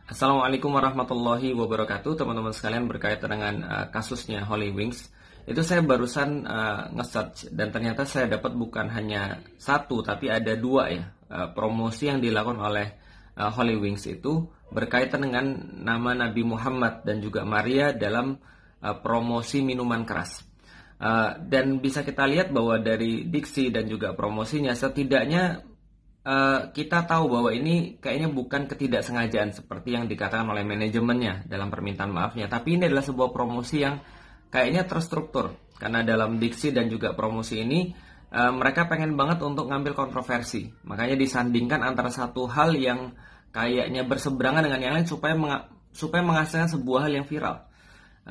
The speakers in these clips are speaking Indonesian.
Assalamualaikum warahmatullahi wabarakatuh, teman-teman sekalian. Berkaitan dengan kasusnya Holy Wings, itu saya barusan nge-search dan ternyata saya dapat bukan hanya satu tapi ada dua ya, promosi yang dilakukan oleh Holy Wings itu berkaitan dengan nama Nabi Muhammad dan juga Maria dalam promosi minuman keras. Dan bisa kita lihat bahwa dari diksi dan juga promosinya setidaknya kita tahu bahwa ini kayaknya bukan ketidaksengajaan seperti yang dikatakan oleh manajemennya dalam permintaan maafnya, tapi ini adalah sebuah promosi yang kayaknya terstruktur, karena dalam diksi dan juga promosi ini mereka pengen banget untuk ngambil kontroversi, makanya disandingkan antara satu hal yang kayaknya berseberangan dengan yang lain supaya menghasilkan sebuah hal yang viral.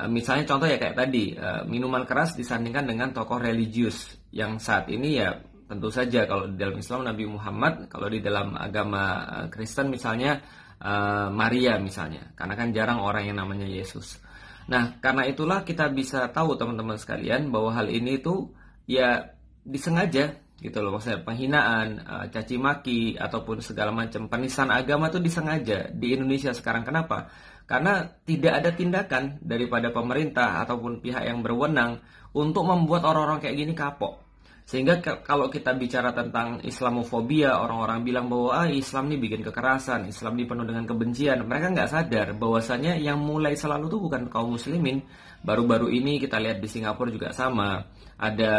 Misalnya contoh ya kayak tadi, minuman keras disandingkan dengan tokoh religius yang saat ini ya tentu saja kalau di dalam Islam Nabi Muhammad, kalau di dalam agama Kristen misalnya Maria misalnya, karena kan jarang orang yang namanya Yesus. Nah, karena itulah kita bisa tahu teman-teman sekalian bahwa hal ini itu ya disengaja gitu loh, maksudnya penghinaan, caci maki ataupun segala macam penistaan agama itu disengaja di Indonesia sekarang. Kenapa? Karena tidak ada tindakan daripada pemerintah ataupun pihak yang berwenang untuk membuat orang-orang kayak gini kapok. Sehingga kalau kita bicara tentang Islamofobia, orang-orang bilang bahwa Islam ini bikin kekerasan, Islam ini penuh dengan kebencian. Mereka nggak sadar bahwasanya yang mulai selalu itu bukan kaum muslimin. Baru-baru ini kita lihat di Singapura juga sama. Ada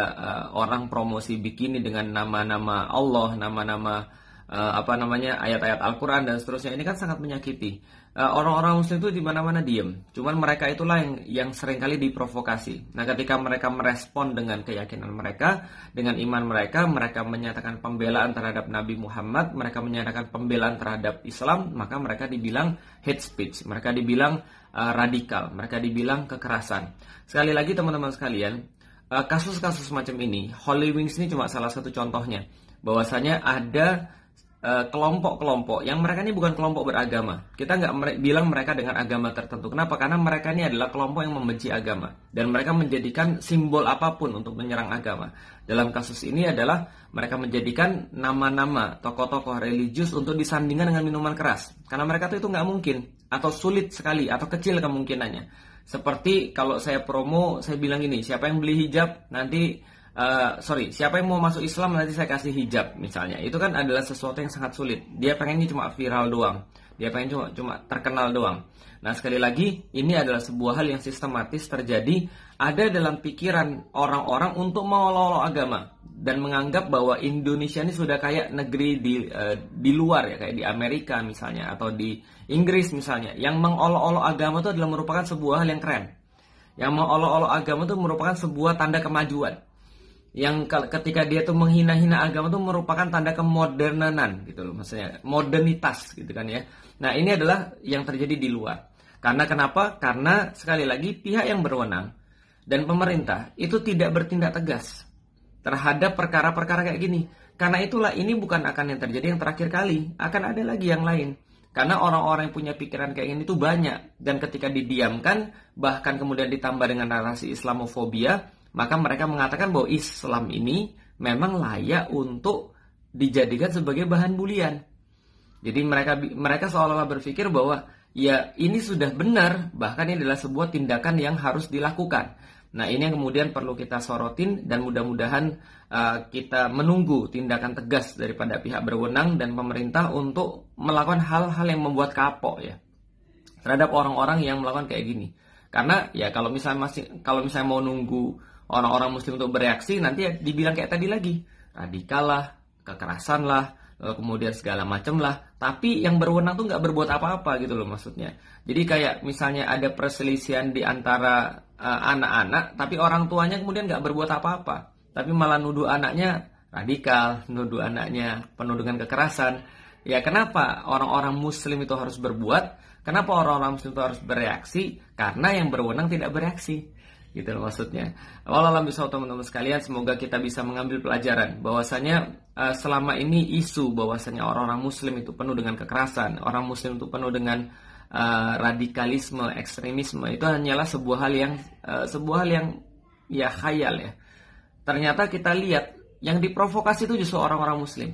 orang promosi bikini dengan nama-nama Allah, nama-nama ayat-ayat Al-Quran dan seterusnya. Ini kan sangat menyakiti. Orang-orang muslim itu di mana-mana diem. Cuman mereka itulah yang seringkali diprovokasi. Nah, ketika mereka merespon dengan keyakinan mereka, dengan iman mereka menyatakan pembelaan terhadap Nabi Muhammad, mereka menyatakan pembelaan terhadap Islam, maka mereka dibilang hate speech, mereka dibilang radikal, mereka dibilang kekerasan. Sekali lagi teman-teman sekalian, kasus-kasus macam ini, Holy Wings ini cuma salah satu contohnya. Bahwasanya ada kelompok-kelompok yang mereka ini bukan kelompok beragama. Kita nggak bilang mereka dengan agama tertentu. Kenapa? Karena mereka ini adalah kelompok yang membenci agama dan mereka menjadikan simbol apapun untuk menyerang agama. Dalam kasus ini adalah mereka menjadikan nama-nama tokoh-tokoh religius untuk disandingkan dengan minuman keras. Karena mereka itu nggak mungkin atau sulit sekali atau kecil kemungkinannya. Seperti kalau saya promo, saya bilang gini, siapa yang beli hijab nanti siapa yang mau masuk Islam nanti saya kasih hijab misalnya. Itu kan adalah sesuatu yang sangat sulit. Dia pengennya cuma viral doang. Dia pengen cuma terkenal doang. Nah, sekali lagi ini adalah sebuah hal yang sistematis terjadi ada dalam pikiran orang-orang untuk mengolok-olok agama dan menganggap bahwa Indonesia ini sudah kayak negeri di luar ya, kayak di Amerika misalnya atau di Inggris misalnya, yang mengolok-olok agama itu adalah merupakan sebuah hal yang keren. Yang mengolok-olok agama itu merupakan sebuah tanda kemajuan. Yang ketika dia tuh menghina-hina agama tuh merupakan tanda kemodernanan gitu loh, maksudnya modernitas gitu kan ya. Nah, ini adalah yang terjadi di luar. Karena kenapa? Karena sekali lagi pihak yang berwenang dan pemerintah itu tidak bertindak tegas terhadap perkara-perkara kayak gini. Karena itulah ini bukan akan yang terjadi yang terakhir kali, akan ada lagi yang lain. Karena orang-orang yang punya pikiran kayak gini itu banyak, dan ketika didiamkan bahkan kemudian ditambah dengan narasi Islamofobia, maka mereka mengatakan bahwa Islam ini memang layak untuk dijadikan sebagai bahan bulian. Jadi mereka seolah-olah berpikir bahwa ya ini sudah benar, bahkan ini adalah sebuah tindakan yang harus dilakukan. Nah, ini yang kemudian perlu kita sorotin dan mudah-mudahan kita menunggu tindakan tegas daripada pihak berwenang dan pemerintah untuk melakukan hal-hal yang membuat kapok ya terhadap orang-orang yang melakukan kayak gini. Karena ya kalau misalnya mau nunggu orang-orang muslim untuk bereaksi, nanti ya dibilang kayak tadi lagi, radikal lah, kekerasan lah, lalu kemudian segala macam lah. Tapi yang berwenang tuh nggak berbuat apa-apa gitu loh maksudnya. Jadi kayak misalnya ada perselisihan di antara anak-anak, tapi orang tuanya kemudian nggak berbuat apa-apa, tapi malah nuduh anaknya radikal, nuduh anaknya penuh dengan kekerasan. Ya kenapa orang-orang muslim itu harus berbuat? Kenapa orang-orang muslim itu harus bereaksi? Karena yang berwenang tidak bereaksi. Gitu loh maksudnya. Wallahualam bishawab teman-teman sekalian, semoga kita bisa mengambil pelajaran bahwasanya selama ini isu bahwasanya orang-orang muslim itu penuh dengan kekerasan, orang muslim itu penuh dengan radikalisme, ekstremisme, itu hanyalah sebuah hal yang ya khayal ya. Ternyata kita lihat yang diprovokasi itu justru orang-orang muslim.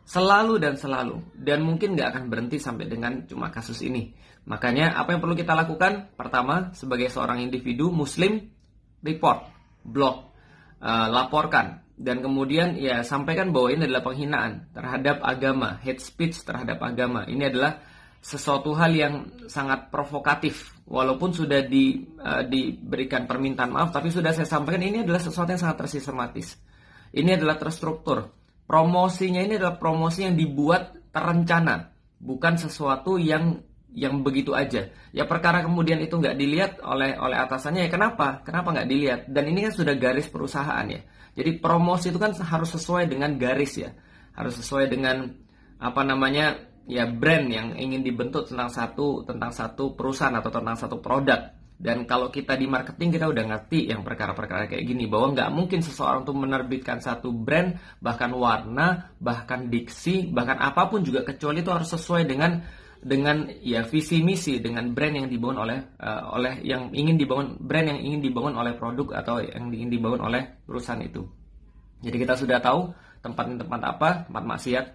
Selalu dan selalu. Dan mungkin nggak akan berhenti sampai dengan cuma kasus ini. Makanya apa yang perlu kita lakukan? Pertama, sebagai seorang individu muslim, report, blog, laporkan. Dan kemudian ya sampaikan bahwa ini adalah penghinaan terhadap agama, hate speech terhadap agama. Ini adalah sesuatu hal yang sangat provokatif. Walaupun sudah diberikan permintaan maaf, tapi sudah saya sampaikan ini adalah sesuatu yang sangat tersistematis. Ini adalah terstruktur. Promosinya ini adalah promosi yang dibuat terencana, bukan sesuatu yang begitu aja. Ya perkara kemudian itu nggak dilihat oleh atasannya, ya kenapa? Kenapa nggak dilihat? Dan ini kan sudah garis perusahaan ya. Jadi promosi itu kan harus sesuai dengan garis ya. Harus sesuai dengan ya brand yang ingin dibentuk tentang satu perusahaan atau tentang satu produk. Dan kalau kita di marketing kita udah ngerti yang perkara-perkara kayak gini, bahwa nggak mungkin seseorang tuh menerbitkan satu brand, bahkan warna, bahkan diksi, bahkan apapun juga, kecuali itu harus sesuai dengan ya visi misi, dengan brand yang dibangun oleh yang ingin dibangun oleh produk atau yang ingin dibangun oleh perusahaan itu. Jadi kita sudah tahu tempat apa, tempat maksiat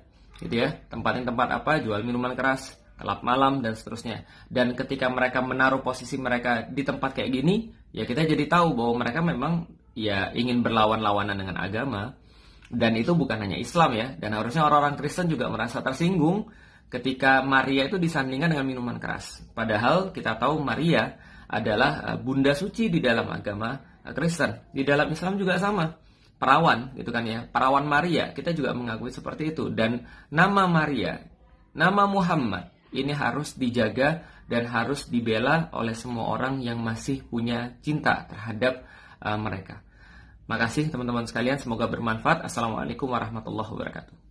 gitu ya, tempat apa, jual minuman keras, kelab malam dan seterusnya. Dan ketika mereka menaruh posisi mereka di tempat kayak gini, ya kita jadi tahu bahwa mereka memang ya ingin berlawan-lawanan dengan agama. Dan itu bukan hanya Islam ya, dan harusnya orang-orang Kristen juga merasa tersinggung ketika Maria itu disandingkan dengan minuman keras. Padahal kita tahu Maria adalah bunda suci di dalam agama Kristen. Di dalam Islam juga sama. Perawan gitu kan ya. Perawan Maria, kita juga mengakui seperti itu. Dan nama Maria, nama Muhammad ini harus dijaga dan harus dibela oleh semua orang yang masih punya cinta terhadap mereka. Makasih teman-teman sekalian, semoga bermanfaat. Assalamualaikum warahmatullahi wabarakatuh.